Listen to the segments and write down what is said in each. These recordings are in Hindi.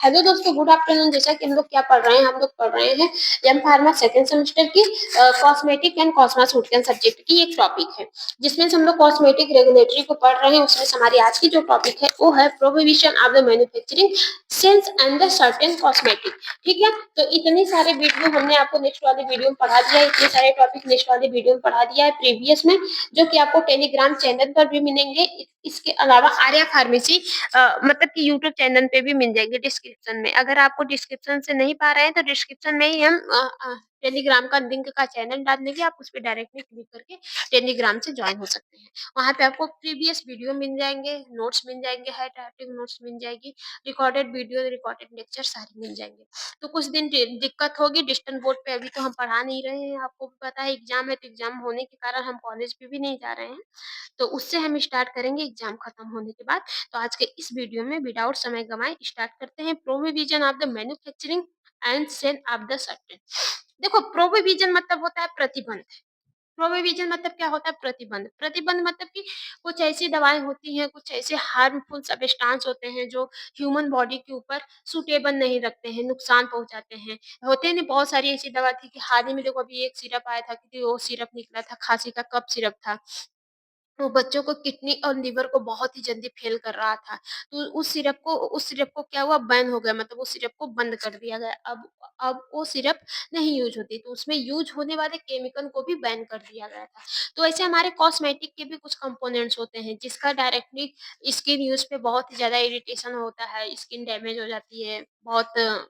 हेलो दोस्तों, गुड आफ्टरनून। जैसा कि हम लोग क्या पढ़ रहे हैं, हम लोग पढ़ रहे हैं एम फार्मा सेकंड सेमेस्टर की कॉस्मेटिक एंड कॉस्मेटिकल सब्जेक्ट की एक टॉपिक है, जिसमें से हम लोग कॉस्मेटिक रेगुलेटरी को पढ़ रहे हैं। उसमें से हमारी आज की जो टॉपिक है वो है prohibition of the manufacturing sense and the certain cosmetic. ठीक है, तो इतने सारे वीडियो हमने आपको नेक्स्ट वाले वीडियो में पढ़ा दिया है, इतने सारे टॉपिक नेक्स्ट वाले वीडियो में पढ़ा दिया है प्रीवियस में, जो कि आपको टेलीग्राम चैनल पर भी मिलेंगे। इसके अलावा आर्या फार्मेसी मतलब कि यूट्यूब चैनल पे भी मिल जाएंगे डिस्क्रिप्शन में। अगर आपको डिस्क्रिप्शन से नहीं पा रहे हैं तो डिस्क्रिप्शन में ही हम टेलीग्राम का लिंक का चैनल डाल देंगे, आप उस पर डायरेक्टली क्लिक करके टेलीग्राम से ज्वाइन हो सकते हैं। वहां पे आपको प्रीवियस वीडियो मिल जाएंगे, नोट्स मिल जाएंगे, है टाइपिंग नोट्स मिल जाएगी, रिकॉर्डेड वीडियो, रिकॉर्डेड लेक्चर सारे मिल जाएंगे। तो कुछ दिन दिक्कत होगी डिस्टेंट बोर्ड पे, अभी तो हम पढ़ा नहीं रहे हैं, आपको भी पता है एग्जाम है, तो एग्जाम होने के कारण हम कॉलेज पे भी नहीं जा रहे हैं। तो उससे हम स्टार्ट करेंगे एग्जाम खत्म होने के बाद। तो आज के इस वीडियो में विदाउट समय गवाए स्टार्ट करते हैं prohibition of the manufacturing and sale of the certain. देखो, प्रोहिबिशन मतलब होता है प्रतिबंध। प्रोहिबिशन मतलब क्या होता है? प्रतिबंध। प्रतिबंध मतलब कि कुछ ऐसी दवाएं होती हैं, कुछ ऐसे हार्मफुल सब्सटेंस होते हैं जो ह्यूमन बॉडी के ऊपर सुटेबल नहीं रखते हैं, नुकसान पहुंचाते हैं। होते हैं नहीं, बहुत सारी ऐसी दवा थी कि हाल ही में देखो अभी एक सिरप आया था, कि वो सिरप निकला था, खांसी का कफ सिरप था। वो बच्चों को किडनी और लिवर को बहुत ही जल्दी फेल कर रहा था। तो उस सिरप को क्या हुआ, बैन हो गया, मतलब उस सिरप को बंद कर दिया गया। अब वो सिरप नहीं यूज होती, तो उसमें यूज होने वाले केमिकल को भी बैन कर दिया गया था। तो ऐसे हमारे कॉस्मेटिक के भी कुछ कंपोनेंट्स होते हैं जिसका डायरेक्टली स्किन यूज पे बहुत ही ज्यादा इरिटेशन होता है, स्किन डैमेज हो जाती है, बहुत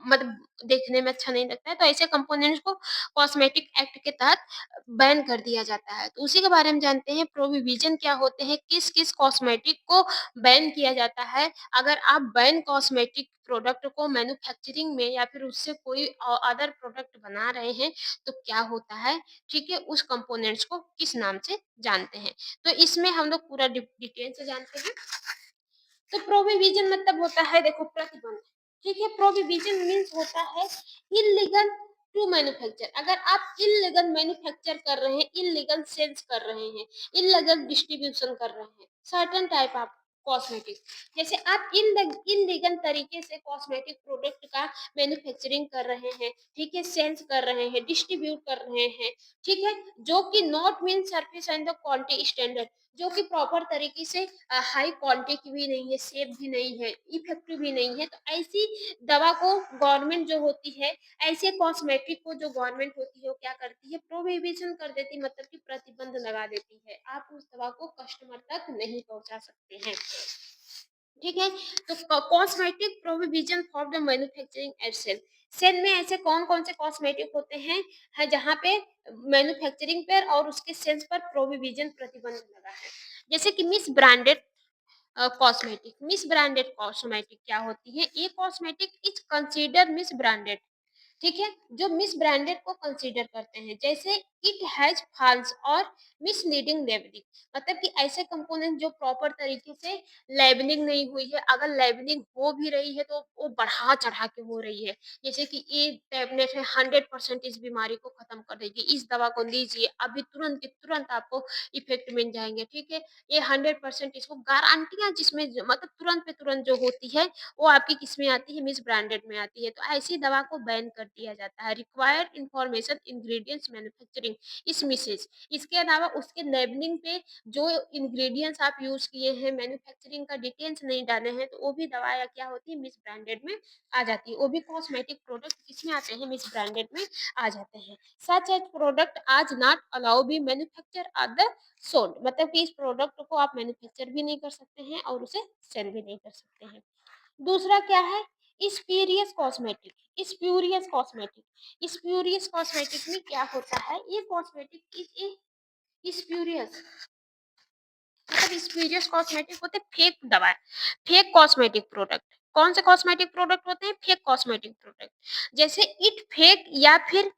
मतलब देखने में अच्छा नहीं लगता है। तो ऐसे कंपोनेंट्स को कॉस्मेटिक एक्ट के तहत बैन कर दिया जाता है। तो उसी के बारे में जानते हैं, प्रोहिबिशन क्या होते हैं, किस किस कॉस्मेटिक को बैन किया जाता है। अगर आप बैन कॉस्मेटिक प्रोडक्ट को मैन्युफैक्चरिंग में या फिर उससे कोई अदर प्रोडक्ट बना रहे हैं तो क्या होता है, ठीक है, उस कंपोनेंट्स को किस नाम से जानते हैं। तो इसमें हम लोग पूरा डिटेल से जानते हैं। तो प्रोहिबिशन मतलब होता है, देखो, प्रतिबंध। ठीक है, प्रोहिबिशन मीन्स होता है इलीगल टू मैन्युफैक्चर। अगर आप इलीगल मैन्युफैक्चर कर रहे हैं, इलीगल सेल्स कर रहे हैं, इलीगल डिस्ट्रीब्यूशन कर रहे हैं सर्टेन टाइप ऑफ कॉस्मेटिक, जैसे आप इलीगल तरीके से कॉस्मेटिक प्रोडक्ट का मैन्युफैक्चरिंग कर रहे हैं, ठीक है, सेल्स कर रहे हैं, डिस्ट्रीब्यूट कर रहे हैं, ठीक है, जो कि not mean service and the quality standard, जो कि प्रॉपर तरीके से हाई क्वालिटी की भी नहीं है, सेफ भी नहीं है, इफेक्टिव भी नहीं है, तो ऐसी दवा को गवर्नमेंट जो होती है, ऐसे कॉस्मेटिक को जो गवर्नमेंट होती है वो क्या करती है, प्रोहिबिशन कर देती है, मतलब कि प्रतिबंध लगा देती है, आप उस दवा को कस्टमर तक नहीं पहुंचा सकते हैं। ठीक है, तो cosmetic prohibition for the manufacturing at sale. Sale में ऐसे कौन कौन से कॉस्मेटिक होते हैं है जहाँ पे मैन्युफैक्चरिंग पर और उसके सेल्स पर प्रोहिबिशन प्रतिबंध लगा है। जैसे कि miss branded cosmetic. Miss branded cosmetic क्या होती है? ये cosmetic is consider miss branded, ठीक है, जो मिस ब्रांडेड को कंसीडर करते हैं, जैसे इट हैज फॉल्स और मिसलीडिंग लेबलिंग, मतलब कि ऐसे कंपोनेंट जो प्रॉपर तरीके से लेबलिंग नहीं हुई है, अगर लेबलिंग हो भी रही है तो वो बढ़ा चढ़ा के हो रही है, जैसे कि ये टैबलेट है 100% इस बीमारी को खत्म कर देगी, इस दवा को लीजिए अभी तुरंत के तुरंत आपको इफेक्ट मिल जाएंगे, ठीक है, ये 100% इसको गारंटियां जिसमें मतलब तुरंत पे तुरंत जो होती है वो आपकी किस में आती है? मिस ब्रांडेड में आती है। तो ऐसी दवा को बैन कर दिया जाता है। रिक्वायर्ड इंफॉर्मेशन इंग्रेडिएंट्स मैन्युफैक्चरिंग इस मिसेज, इसके अलावा उसके लेबलिंग पे जो इंग्रेडिएंट्स आप यूज किए हैं, मैन्युफैक्चरिंग का डिटेल्स नहीं डाले हैं, तो वो भी दवाएं क्या होती है? मिस ब्रांडेड में आ जाती है। वो भी कॉस्मेटिक प्रोडक्ट किसमें आते हैं? मिस ब्रांडेड में आ जाते हैं। Such as product as not allow be manufacture or the sold, मतलब कि इस प्रोडक्ट को आप मैन्युफैक्चर भी नहीं कर सकते हैं और उसे सेल भी नहीं कर सकते हैं। दूसरा क्या है? Spurious cosmetic. Spurious cosmetic, spurious cosmetic में क्या होता है? ये कॉस्मेटिक इज ए स्प्यूरियस, मतलब स्प्यूरियस कॉस्मेटिक होते हैं फेक दवा, फेक कॉस्मेटिक प्रोडक्ट। कौन से कॉस्मेटिक प्रोडक्ट होते हैं? फेक कॉस्मेटिक प्रोडक्ट, जैसे इट फेक या फिर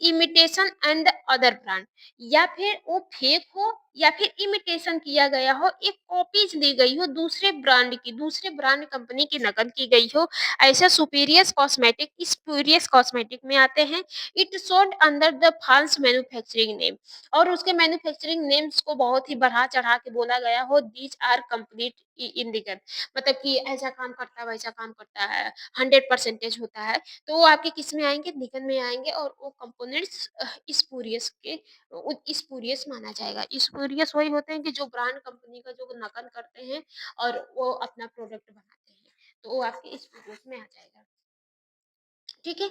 इमिटेशन एंड अदर ब्रांड, या फिर वो फेक हो या फिर इमिटेशन किया गया हो, एक कॉपीज ली गई हो दूसरे ब्रांड की, दूसरे ब्रांड कंपनी की नकल की गई हो, ऐसा सुपीरियस कॉस्मेटिक स्पूरियस कॉस्मेटिक में आते हैं। It sold under the false manufacturing name, और उसके मैन्युफैक्चरिंग नेम्स को बहुत ही बढ़ा चढ़ा के बोला गया हो, दीज आर कंप्लीट इनलिगल, मतलब कि ऐसा काम करता है वैसा काम करता है, 100% होता है, तो वो आपके किस में आएंगे, निगन में आएंगे, और वो कंपोनेंट्स स्पूरियस के स्पूरियस माना जाएगा। स्पूरियस वही होते हैं कि जो ब्रांड कंपनी का जो नकल करते हैं और वो अपना प्रोडक्ट बनाते हैं, तो वो आपके स्पूरियस में आ जाएगा। ठीक है।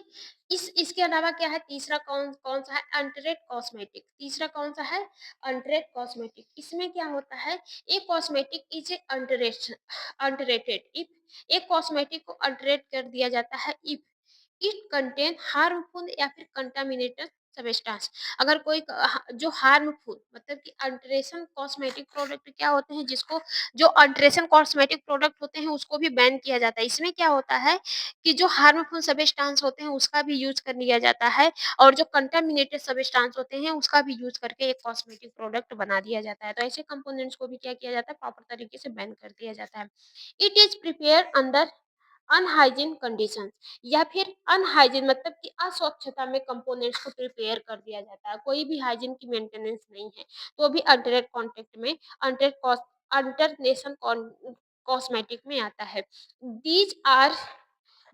इसके अलावा क्या है, तीसरा कौन कौन सा है, अनट्रेड कॉस्मेटिक। तीसरा कौन सा है, अनट्रेड कॉस्मेटिक। इसमें क्या होता है, एक cosmetic is a underrated if, एक कॉस्मेटिक को अंडररेट कर दिया जाता है इफ इट कंटेन हार्मफुल या फिर कंटामिनेटेड सब्सटेंस। अगर कोई जो हार्मफुल मतलब कि अल्ट्रेशन कॉस्मेटिक प्रोडक्ट क्या होते हैं, जिसको जो अल्ट्रेशन कॉस्मेटिक प्रोडक्ट होते हैं उसको भी बैन किया जाता है। इसमें क्या होता है कि जो हार्मफुल सब्सटेंस होते हैं उसका भी यूज कर लिया जाता है, और जो कंटामिनेटेड सब्सटेंस होते हैं उसका भी यूज करके एक कॉस्मेटिक प्रोडक्ट बना दिया जाता है। तो ऐसे कंपोनेंट्स को भी क्या किया जाता है, प्रॉपर तरीके से बैन कर दिया जाता है। It is prepare under अनहाइजीन condition, या फिर अनहाइजीन मतलब कि अस्वच्छता में कंपोनेंट्स को प्रिपेयर कर दिया जाता है, कोई भी हाइजीन की मेंटेनेंस नहीं है, तो भी अल्टरनेट कॉन्टेक्ट में अंटरनेशन कॉस्मेटिक में आता है। These are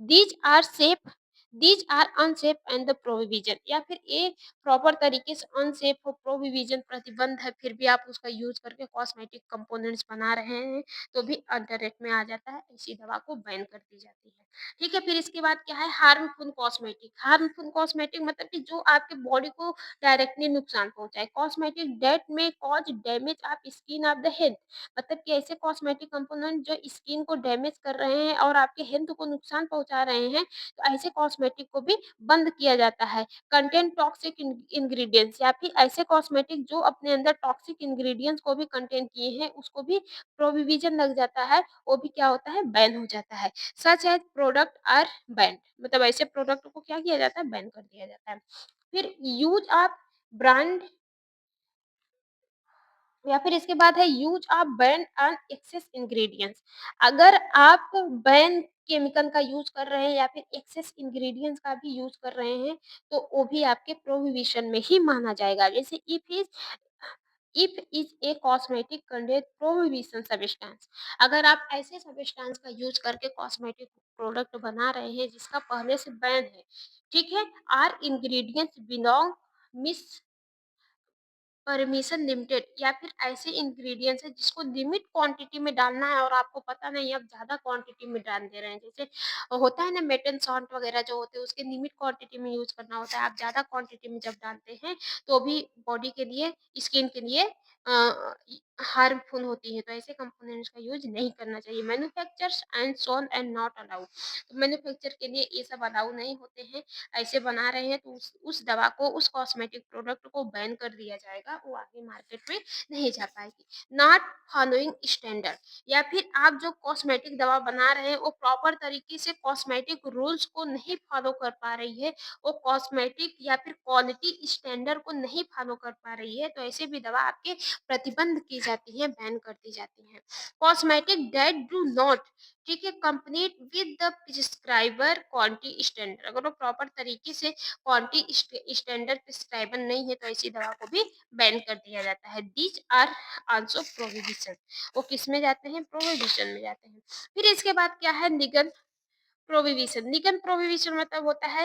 these are safe these are unsafe and the provision, या फिर ये प्रॉपर तरीके से अनसेफ हो, प्रोविजन प्रतिबंध है, फिर भी आप उसका यूज करके कॉस्मेटिक कंपोनेंट्स बना रहे हैं, तो भी अंडर रेट में आ जाता है, ऐसी दवा को बैन कर दी जाती है। ठीक है। फिर इसके बाद क्या है, हार्मफुल कॉस्मेटिक। हार्मफुल कॉस्मेटिक मतलब कि जो आपके बॉडी को डायरेक्टली नुकसान पहुंचाए, कॉस्मेटिक डेट में cause damage of skin of the health, मतलब कि ऐसे कॉस्मेटिक कंपोनेंट जो स्किन को डैमेज कर रहे हैं और आपके हेल्थ को नुकसान पहुंचा रहे हैं, तो ऐसे कॉस्मेटिक को भी बंद किया जाता है। कंटेंट टॉक्सिक इंग्रेडिएंट्स, या फिर ऐसे कॉस्मेटिक जो अपने अंदर टॉक्सिक इंग्रेडिएंट्स को भी कंटेन किए हैं उसको भी प्रोहिबिशन लग जाता है, वो भी क्या होता है, बैन हो जाता है। Such as product are ban, मतलब ऐसे प्रोडक्ट को क्या किया जाता है, बैन कर दिया जाता है। फिर यूज ऑफ ब्रांड, या फिर इसके बाद है use of ban on excess ingredients. अगर आप बैन केमिकल का यूज कर रहे हैं या फिर एक्सेस इंग्रेडिएंट्स का भी यूज कर रहे हैं, तो वो भी आपके प्रोहिबिशन में ही माना जाएगा। जैसे if is a cosmetic contain prohibition substance, अगर आप ऐसे सब्सटेंस का यूज करके कॉस्मेटिक प्रोडक्ट बना रहे हैं जिसका पहले से बैन है, ठीक है, are ingredients belong miss permission limited, या फिर ऐसे इंग्रेडिएंट्स है जिसको लिमिट क्वांटिटी में डालना है और आपको पता नहीं आप ज्यादा क्वांटिटी में डाल दे रहे हैं। जैसे होता है ना, मेटन सॉल्ट वगैरह जो होते हैं उसके लिमिट क्वांटिटी में यूज करना होता है, आप ज्यादा क्वांटिटी में जब डालते हैं तो भी बॉडी के लिए, स्किन के लिए हार्मफुल होती है। तो ऐसे कंपोनेंट्स का यूज नहीं करना चाहिए। Manufactures and sold and not allowed, तो मैन्युफैक्चर के लिए ये सब अलाउ नहीं होते हैं। ऐसे बना रहे हैं तो उस दवा को, उस कॉस्मेटिक प्रोडक्ट को बैन कर दिया जाएगा, वो आगे मार्केट में नहीं जा पाएगी। नॉट फॉलोइंग स्टैंडर्ड, या फिर आप जो कॉस्मेटिक दवा बना रहे हैं वो प्रॉपर तरीके से कॉस्मेटिक रूल्स को नहीं फॉलो कर पा रही है, वो कॉस्मेटिक या फिर क्वालिटी स्टैंडर्ड को नहीं फॉलो कर पा रही है, तो ऐसे भी दवा आपके प्रतिबंध की जाती है, बैन कर दी जाती है। कॉस्मेटिक दैट डू नॉट, ठीक है, complete with the prescriber quality standard, अगर वो प्रॉपर तरीके से क्वालिटी स्टैंडर्ड प्रिस्क्राइबर नहीं है तो ऐसी दवा को भी बैन कर दिया जाता है। दीज आर आल्सो प्रोहिबिशन, वो किस में जाते हैं, प्रोहिबिशन में जाते हैं। फिर इसके बाद क्या है, लीगल प्रोहिबिशन। लीगल प्रोहिबिशन मतलब होता है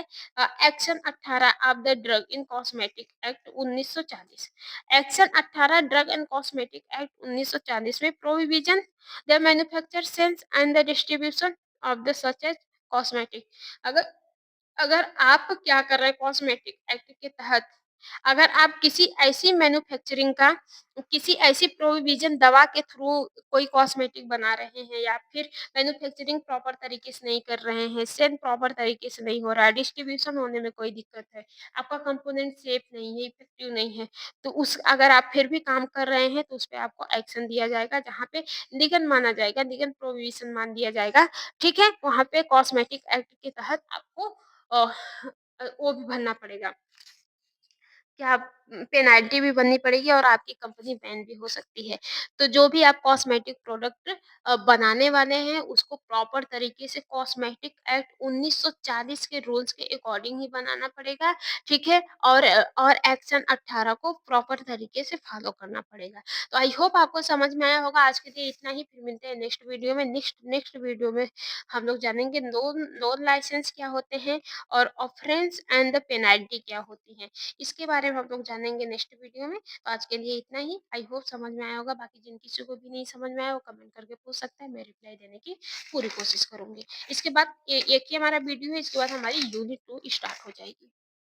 action 18 of the drug in cosmetic act 1940। Action 18 drug and cosmetic act 1940 में prohibition the manufacture sales and the distribution of the such as cosmetic. अगर अगर आप क्या कर रहे हैं, कॉस्मेटिक एक्ट के तहत अगर आप किसी ऐसी मैन्युफैक्चरिंग का, किसी ऐसी प्रोविजन दवा के थ्रू कोई कॉस्मेटिक बना रहे हैं, या फिर मैन्युफैक्चरिंग प्रॉपर तरीके से नहीं कर रहे हैं, सेल प्रॉपर तरीके से नहीं हो रहा है, डिस्ट्रीब्यूशन होने में कोई दिक्कत है, आपका कंपोनेंट सेफ नहीं है, इफेक्टिव नहीं है, तो उस अगर आप फिर भी काम कर रहे हैं तो उस पर आपको एक्शन दिया जाएगा, जहाँ पे लीगल माना जाएगा, लीगल प्रोविजन मान दिया जाएगा। ठीक है, वहाँ पे कॉस्मेटिक एक्ट के तहत आपको वो भी भरना पड़ेगा। क्या पेनल्टी भी भरनी पड़ेगी और आपकी कंपनी बैन भी हो सकती है। तो जो भी आप कॉस्मेटिक प्रोडक्ट बनाने वाले हैं उसको प्रॉपर तरीके से कॉस्मेटिक एक्ट 1940 के रूल्स के अकॉर्डिंग ही बनाना पड़ेगा, ठीक है? और एक्शन 18 को प्रॉपर तरीके से फॉलो करना पड़ेगा। तो आई होप आपको समझ में आया होगा। आज के लिए इतना ही, फिर मिलते हैं नेक्स्ट वीडियो में। नेक्स्ट वीडियो में हम लोग जानेंगे लोन लोन लाइसेंस क्या होते हैं और ऑफेंस एंड द पेनल्टी क्या होती है। इसके बारे में हम लोग जानेंगे नेक्स्ट वीडियो में। तो आज के लिए इतना ही। आई होप समझ में आया होगा। बाकी जिन किसी को भी नहीं समझ में आया वो कमेंट करके पूछ सकता है, मैं रिप्लाई देने की पूरी कोशिश करूंगी। इसके बाद एक ही हमारा वीडियो है, इसके बाद हमारी यूनिट 2 स्टार्ट हो जाएगी।